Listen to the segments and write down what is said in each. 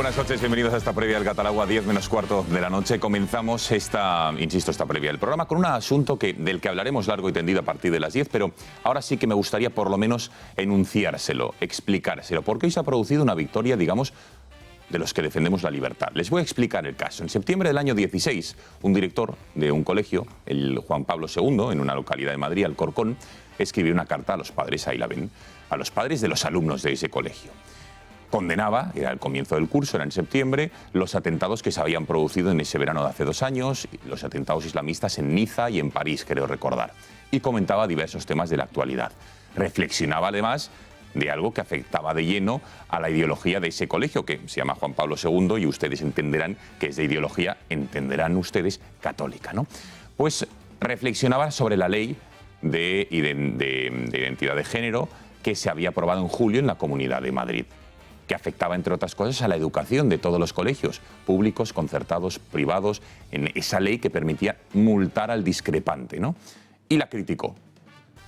buenas noches, bienvenidos a esta previa del Catalagua, 10 menos cuarto de la noche. Comenzamos esta previa del programa con un asunto del que hablaremos largo y tendido a partir de las 10, pero ahora sí que me gustaría por lo menos enunciárselo, explicárselo, porque hoy se ha producido una victoria, digamos, de los que defendemos la libertad. Les voy a explicar el caso. En septiembre del año 16, un director de un colegio, el Juan Pablo II, en una localidad de Madrid, Alcorcón, escribió una carta a los padres, ahí la ven, a los padres de los alumnos de ese colegio. Condenaba, era el comienzo del curso, era en septiembre, los atentados que se habían producido en ese verano de hace 2 años, los atentados islamistas en Niza y en París, creo recordar. Y comentaba diversos temas de la actualidad. Reflexionaba además de algo que afectaba de lleno a la ideología de ese colegio, que se llama Juan Pablo II, y ustedes entenderán que es de ideología, entenderán ustedes, católica, ¿no? Pues reflexionaba sobre la ley de identidad de género que se había aprobado en julio en la Comunidad de Madrid, que afectaba, entre otras cosas, a la educación de todos los colegios, públicos, concertados, privados, en esa ley que permitía multar al discrepante, ¿no? Y la criticó.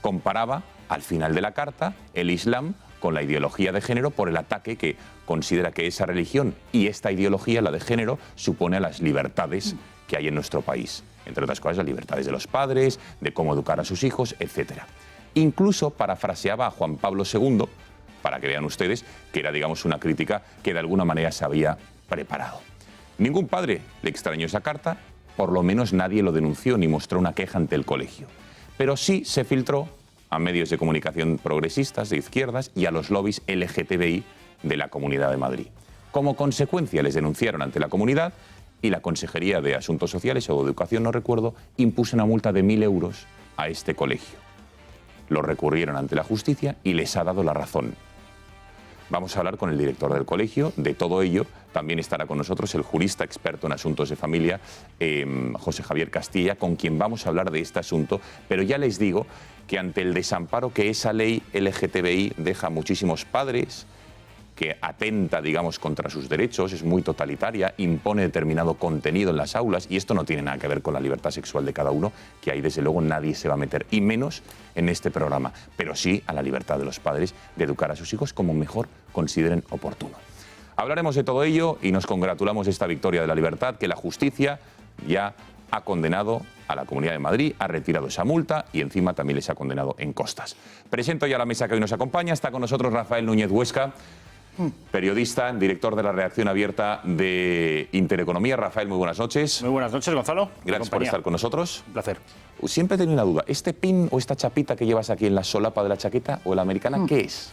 Comparaba, al final de la carta, el Islam con la ideología de género por el ataque que considera que esa religión y esta ideología, la de género, supone a las libertades que hay en nuestro país. Entre otras cosas, las libertades de los padres, de cómo educar a sus hijos, etc. Incluso parafraseaba a Juan Pablo II, para que vean ustedes que era, digamos, una crítica que de alguna manera se había preparado. Ningún padre le extrañó esa carta, por lo menos nadie lo denunció ni mostró una queja ante el colegio. Pero sí se filtró a medios de comunicación progresistas, de izquierdas, y a los lobbies LGTBI de la Comunidad de Madrid. Como consecuencia les denunciaron ante la comunidad y la Consejería de Asuntos Sociales o de Educación, no recuerdo, impuso una multa de 1.000 euros a este colegio. Lo recurrieron ante la justicia y les ha dado la razón. Vamos a hablar con el director del colegio de todo ello. También estará con nosotros el jurista experto en asuntos de familia, José Javier Castilla, con quien vamos a hablar de este asunto. Pero ya les digo que ante el desamparo que esa ley LGTBI deja a muchísimos padres, que atenta, digamos, contra sus derechos, es muy totalitaria, impone determinado contenido en las aulas, y esto no tiene nada que ver con la libertad sexual de cada uno, que ahí desde luego nadie se va a meter, y menos en este programa, pero sí a la libertad de los padres de educar a sus hijos como mejor consideren oportuno. Hablaremos de todo ello y nos congratulamos de esta victoria de la libertad, que la justicia ya ha condenado a la Comunidad de Madrid, ha retirado esa multa y encima también les ha condenado en costas. Presento ya la mesa que hoy nos acompaña, está con nosotros Rafael Núñez Huesca, periodista, director de la redacción abierta de Intereconomía. Rafael, muy buenas noches. Muy buenas noches, Gonzalo. Gracias por estar con nosotros. Un placer. Siempre he tenido una duda. ¿Este pin o esta chapita que llevas aquí en la solapa de la chaqueta o la americana, qué es?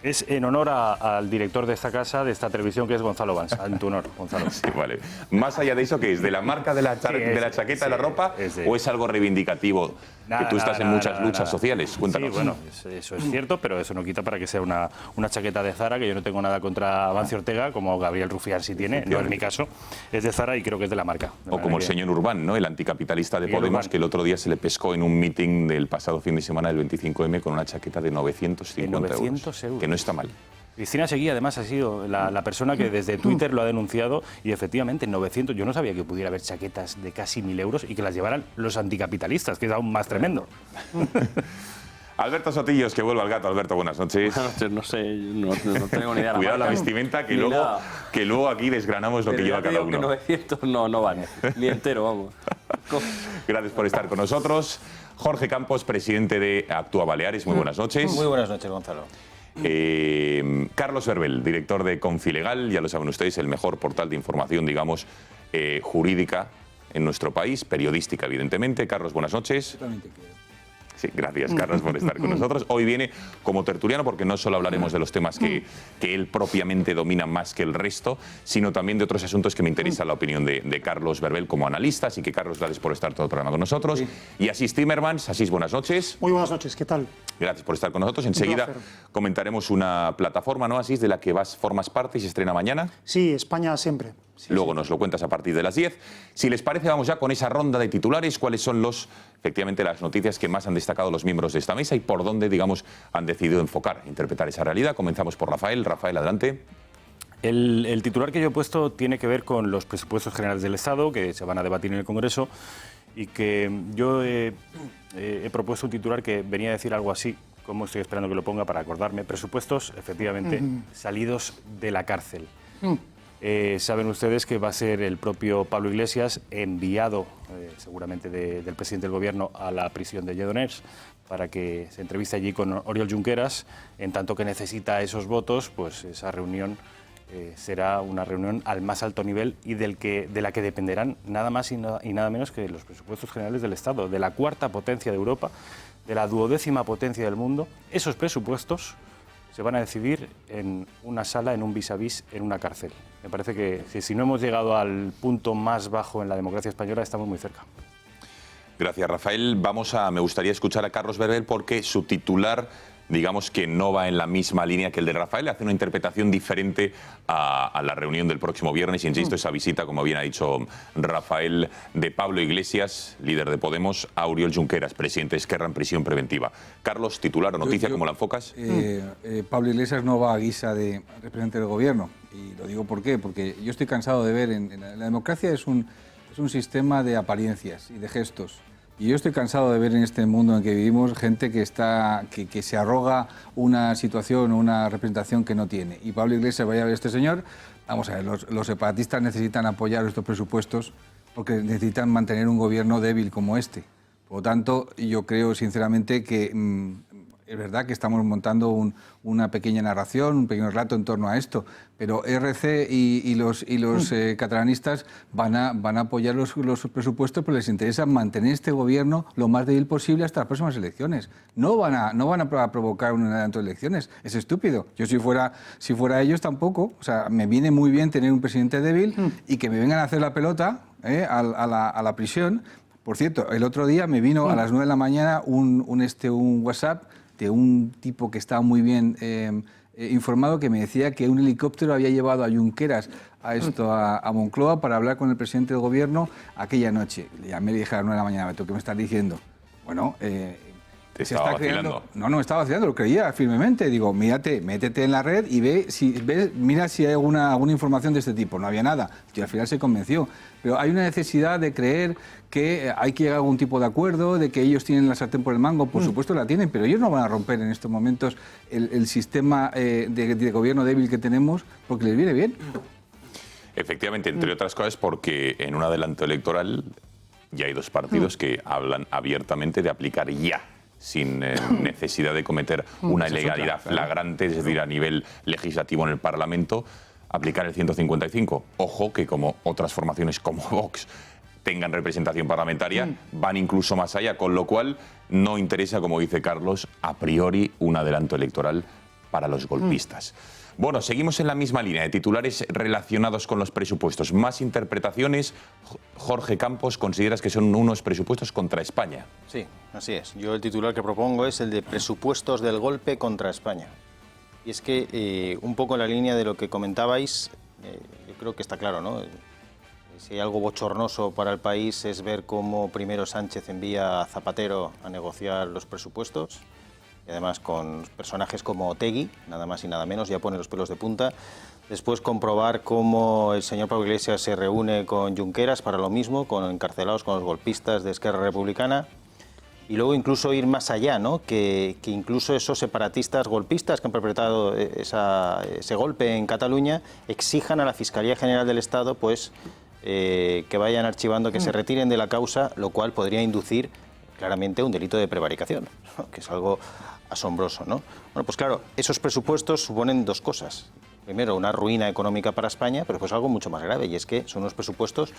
Es en honor al director de esta casa, de esta televisión, que es Gonzalo Vans. En tu honor, Gonzalo. Sí, vale. Más allá de eso, ¿qué es? ¿De la marca de la chaqueta, de la ropa? ¿O es algo reivindicativo? Que tú estás en muchas luchas sociales. Cuéntanos. Sí, bueno, eso es cierto, pero eso no quita para que sea una chaqueta de Zara, que yo no tengo nada contra Amancio Ortega, como Gabriel Rufián sí tiene, no es mi caso. Es de Zara y creo que es de la marca. O como el señor Urbán, ¿no? El anticapitalista de Podemos, que el otro día se le pescó en un meeting del pasado fin de semana del 25M con una chaqueta de 950 euros. Que no está mal. Cristina Seguí, además, ha sido la persona que desde Twitter lo ha denunciado y efectivamente 900, yo no sabía que pudiera haber chaquetas de casi 1.000 euros y que las llevaran los anticapitalistas, que es aún más tremendo. Alberto Sotillos, que vuelva al gato. Alberto, buenas noches. Buenas noches, no sé, no tengo ni idea. Cuidado la vestimenta, que luego aquí desgranamos lo que lleva cada uno. Que 900 no vale, ni entero, vamos. Gracias por estar con nosotros. Jorge Campos, presidente de Actúa Baleares, muy buenas noches. Muy buenas noches, Gonzalo. Carlos Verbel, director de Confilegal, ya lo saben ustedes, el mejor portal de información, digamos, jurídica en nuestro país, periodística, evidentemente. Carlos, buenas noches. Sí, gracias, Carlos, por estar con nosotros. Hoy viene como tertuliano porque no solo hablaremos de los temas que él propiamente domina más que el resto, sino también de otros asuntos que me interesa la opinión de Carlos Verbel como analista. Así que, Carlos, gracias por estar todo el programa con nosotros. Sí. Y Asís Timmermans. Asís, buenas noches. Muy buenas noches, ¿qué tal? Gracias por estar con nosotros. Enseguida comentaremos una plataforma, ¿no, Asís, de la que formas parte y se estrena mañana? Sí, España siempre. Sí, Luego nos lo cuentas a partir de las 10. Si les parece, vamos ya con esa ronda de titulares. ¿Cuáles son efectivamente las noticias que más han destacado los miembros de esta mesa y por dónde, digamos, han decidido enfocar, interpretar esa realidad? Comenzamos por Rafael. Rafael, adelante. El titular que yo he puesto tiene que ver con los presupuestos generales del Estado, que se van a debatir en el Congreso, y que yo he propuesto un titular que venía a decir algo así, como estoy esperando que lo ponga para acordarme: presupuestos, efectivamente, salidos de la cárcel. Saben ustedes que va a ser el propio Pablo Iglesias, enviado seguramente del presidente del Gobierno a la prisión de Lledoners, para que se entreviste allí con Oriol Junqueras. En tanto que necesita esos votos, pues esa reunión será una reunión al más alto nivel y de la que dependerán nada más y nada menos que los presupuestos generales del Estado, de la cuarta potencia de Europa, de la 12ª potencia del mundo. Esos presupuestos se van a decidir en una sala, en un vis-a-vis, en una cárcel. Me parece que si no hemos llegado al punto más bajo en la democracia española, estamos muy cerca. Gracias, Rafael. Me gustaría escuchar a Carlos Berbel porque su titular, digamos que no va en la misma línea que el de Rafael, hace una interpretación diferente a la reunión del próximo viernes. Insisto, esa visita, como bien ha dicho Rafael, de Pablo Iglesias, líder de Podemos, a Oriol Junqueras, presidente de Esquerra, en prisión preventiva. Carlos, titular o noticia, ¿cómo la enfocas? Pablo Iglesias no va a guisa de representante del Gobierno. Y lo digo ¿por qué? Porque yo estoy cansado de ver, en la democracia es un sistema de apariencias y de gestos. Y yo estoy cansado de ver en este mundo en que vivimos gente que se arroga una situación o una representación que no tiene. Y Pablo Iglesias vaya a ver a este señor. Vamos a ver, los separatistas necesitan apoyar estos presupuestos porque necesitan mantener un gobierno débil como este. Por lo tanto, yo creo sinceramente que es verdad que estamos montando una pequeña narración, un pequeño relato en torno a esto, pero RC y los catalanistas van a apoyar los presupuestos, pero les interesa mantener este gobierno lo más débil posible hasta las próximas elecciones. No van a provocar un adelanto de elecciones. Es estúpido. Yo si fuera ellos tampoco. O sea, me viene muy bien tener un presidente débil y que me vengan a hacer la pelota a la prisión. Por cierto, el otro día me vino a las 9 de la mañana un WhatsApp de un tipo que estaba muy bien informado, que me decía que un helicóptero había llevado a Junqueras a Moncloa para hablar con el presidente del Gobierno aquella noche. Le llamé y le dije a las 9 de la mañana, ¿tú qué me estás diciendo? Bueno, ¿te estaba vacilando? No me estaba vacilando, lo creía firmemente. Digo, métete en la red y mira si hay alguna información de este tipo. No había nada. Y al final se convenció. Pero hay una necesidad de creer que hay que llegar a algún tipo de acuerdo, de que ellos tienen la sartén por el mango. Por supuesto la tienen, pero ellos no van a romper en estos momentos el sistema de gobierno débil que tenemos porque les viene bien. Efectivamente, entre otras cosas porque en un adelanto electoral ya hay dos partidos que hablan abiertamente de aplicar ya, sin necesidad de cometer una ilegalidad flagrante, es decir, a nivel legislativo en el Parlamento, aplicar el 155. Ojo que como otras formaciones como Vox tengan representación parlamentaria, van incluso más allá, con lo cual no interesa, como dice Carlos, a priori un adelanto electoral para los golpistas. Bueno, seguimos en la misma línea de titulares relacionados con los presupuestos. Más interpretaciones. Jorge Campos, ¿consideras que son unos presupuestos contra España? Sí, así es. Yo el titular que propongo es el de presupuestos del golpe contra España. Y es que, un poco en la línea de lo que comentabais, yo creo que está claro, ¿no? Si hay algo bochornoso para el país es ver cómo primero Sánchez envía a Zapatero a negociar los presupuestos, y además con personajes como Otegi, nada más y nada menos, ya pone los pelos de punta. Después comprobar cómo el señor Pablo Iglesias se reúne con Junqueras para lo mismo, con encarcelados, con los golpistas de Esquerra Republicana. Y luego incluso ir más allá, ¿no? Que incluso esos separatistas golpistas que han perpetrado ese golpe en Cataluña exijan a la Fiscalía General del Estado pues, que vayan archivando, que se retiren de la causa, lo cual podría inducir claramente un delito de prevaricación, ¿no? Que es algo asombroso, ¿no? Bueno, pues claro, esos presupuestos suponen dos cosas. Primero, una ruina económica para España, pero pues algo mucho más grave, y es que son unos presupuestos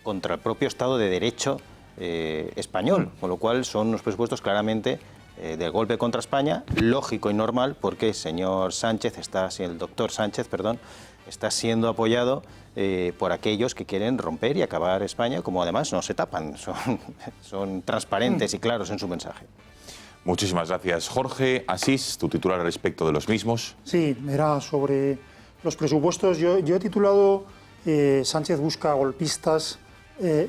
contra el propio Estado de Derecho español, con lo cual son unos presupuestos claramente del golpe contra España, lógico y normal, porque el doctor Sánchez, está siendo apoyado por aquellos que quieren romper y acabar España, como además no se tapan, son transparentes y claros en su mensaje. Muchísimas gracias, Jorge. Asís, tu titular respecto de los mismos. Sí, era sobre los presupuestos. Yo he titulado Sánchez busca golpistas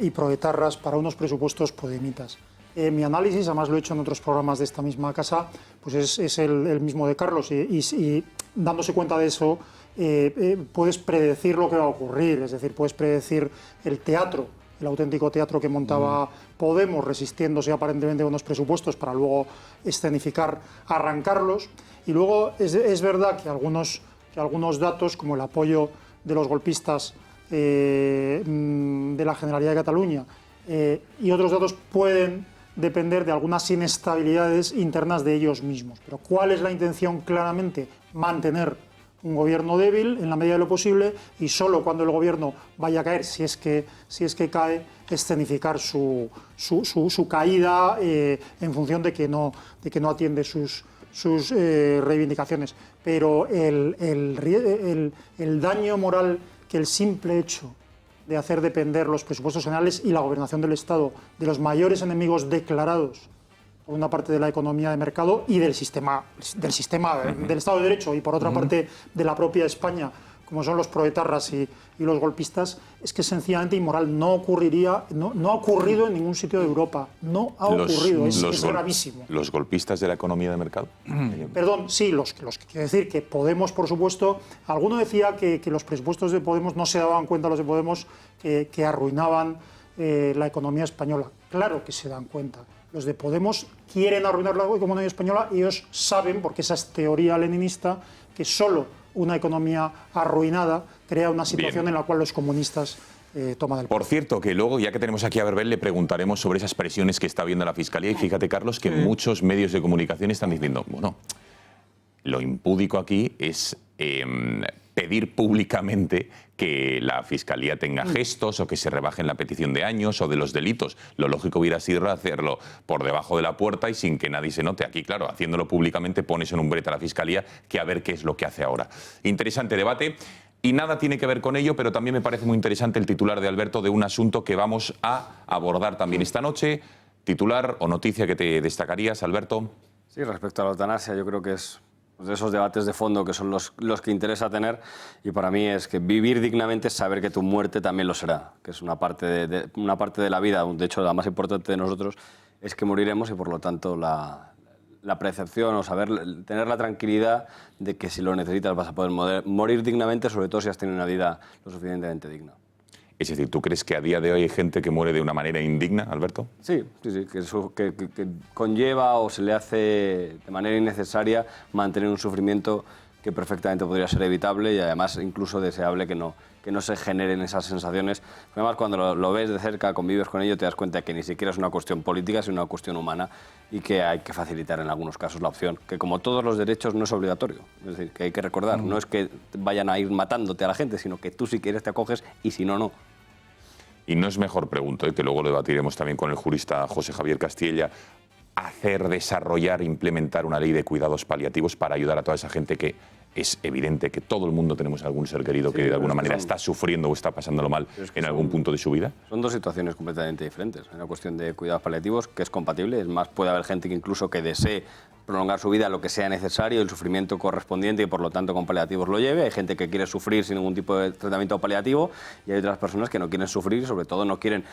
y proetarras para unos presupuestos podemitas. Mi análisis, además lo he hecho en otros programas de esta misma casa, pues es el mismo de Carlos y dándose cuenta de eso puedes predecir lo que va a ocurrir, es decir, puedes predecir el teatro, el auténtico teatro que montaba Podemos resistiéndose aparentemente a unos presupuestos para luego escenificar, arrancarlos. Y luego es verdad que algunos datos como el apoyo de los golpistas de la Generalidad de Cataluña y otros datos pueden depender de algunas inestabilidades internas de ellos mismos. Pero ¿cuál es la intención? Claramente, mantener un gobierno débil en la medida de lo posible y solo cuando el gobierno vaya a caer, si es que cae, escenificar su caída en función de que no atiende sus reivindicaciones. Pero el daño moral que el simple hecho de hacer depender los presupuestos generales y la gobernación del Estado de los mayores enemigos declarados por una parte de la economía de mercado y del sistema del Estado de Derecho y por otra parte de la propia España, como son los proetarras y los golpistas, es que es sencillamente inmoral. No ocurriría, no ha ocurrido en ningún sitio de Europa. No ha ocurrido, es gravísimo. ¿Los golpistas de la economía de mercado? Perdón, sí, los que quiero decir que Podemos, por supuesto, alguno decía que los presupuestos de Podemos no se daban cuenta los de Podemos que arruinaban la economía española. Claro que se dan cuenta. Los de Podemos quieren arruinar la economía española y ellos saben, porque esa es teoría leninista, que solo una economía arruinada crea una situación en la cual los comunistas toman el poder. Por cierto, que luego, ya que tenemos aquí a Berbel, le preguntaremos sobre esas presiones que está viendo la Fiscalía. Y fíjate, Carlos, que muchos medios de comunicación están diciendo, bueno, lo impúdico aquí es pedir públicamente que la Fiscalía tenga gestos o que se rebajen la petición de años o de los delitos. Lo lógico hubiera sido hacerlo por debajo de la puerta y sin que nadie se note. Aquí, claro, haciéndolo públicamente pones en un brete a la Fiscalía que a ver qué es lo que hace ahora. Interesante debate. Y nada tiene que ver con ello, pero también me parece muy interesante el titular de Alberto de un asunto que vamos a abordar también esta noche. Titular o noticia que te destacarías, Alberto. Sí, respecto a la eutanasia, yo creo que es de esos debates de fondo que son los que interesa tener, y para mí es que vivir dignamente es saber que tu muerte también lo será, que es una parte de la vida, de hecho la más importante de nosotros es que moriremos, y por lo tanto la percepción o tener la tranquilidad de que si lo necesitas vas a poder morir dignamente, sobre todo si has tenido una vida lo suficientemente digna. Es decir, ¿tú crees que a día de hoy hay gente que muere de una manera indigna, Alberto? Sí, que conlleva o se le hace de manera innecesaria mantener un sufrimiento que perfectamente podría ser evitable y además incluso deseable que no se generen esas sensaciones. Además, cuando lo ves de cerca, convives con ello, te das cuenta que ni siquiera es una cuestión política, sino una cuestión humana y que hay que facilitar en algunos casos la opción, que como todos los derechos no es obligatorio. Es decir, que hay que recordar, no es que vayan a ir matándote a la gente, sino que tú si quieres te acoges y si no, no. Y no es mejor, pregunto, que luego lo debatiremos también con el jurista José Javier Castilla, desarrollar, implementar una ley de cuidados paliativos para ayudar a toda esa gente que es evidente que todo el mundo tenemos algún ser querido que de alguna manera está sufriendo o está pasándolo mal en algún punto de su vida? Son dos situaciones completamente diferentes. Hay una cuestión de cuidados paliativos que es compatible, es más, puede haber gente que incluso que desee prolongar su vida lo que sea necesario, el sufrimiento correspondiente y por lo tanto con paliativos lo lleve. Hay gente que quiere sufrir sin ningún tipo de tratamiento paliativo y hay otras personas que no quieren sufrir y sobre todo no quieren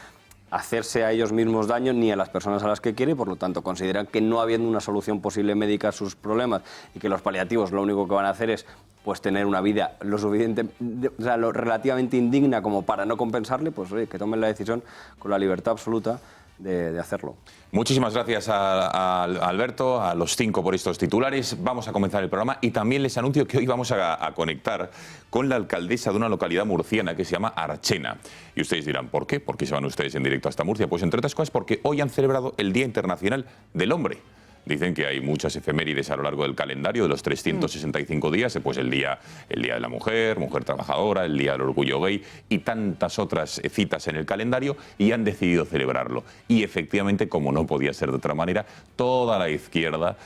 hacerse a ellos mismos daño ni a las personas a las que quiere y por lo tanto consideran que no habiendo una solución posible médica a sus problemas y que los paliativos lo único que van a hacer es pues tener una vida lo relativamente indigna como para no compensarle, pues oye, que tomen la decisión con la libertad absoluta de hacerlo. Muchísimas gracias a Alberto, a los 5 por estos titulares. Vamos a comenzar el programa y también les anuncio que hoy vamos a conectar con la alcaldesa de una localidad murciana que se llama Archena. Y ustedes dirán, ¿por qué? ¿Por qué se van ustedes en directo hasta Murcia? Pues entre otras cosas porque hoy han celebrado el Día Internacional del Hombre. Dicen que hay muchas efemérides a lo largo del calendario de los 365 días, pues el día de la mujer trabajadora, el Día del Orgullo Gay y tantas otras citas en el calendario y han decidido celebrarlo. Y efectivamente, como no podía ser de otra manera, toda la izquierda,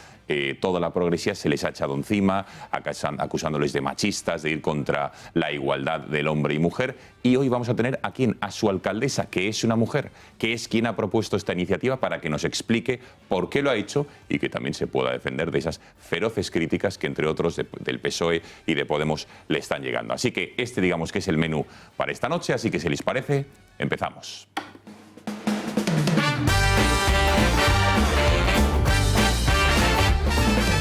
toda la progresía se les ha echado encima, acusándoles de machistas, de ir contra la igualdad del hombre y mujer. Y hoy vamos a tener a su alcaldesa, que es una mujer, que es quien ha propuesto esta iniciativa para que nos explique por qué lo ha hecho y que también se pueda defender de esas feroces críticas que, entre otros, del PSOE y de Podemos le están llegando. Así que digamos que es el menú para esta noche, así que si les parece, empezamos.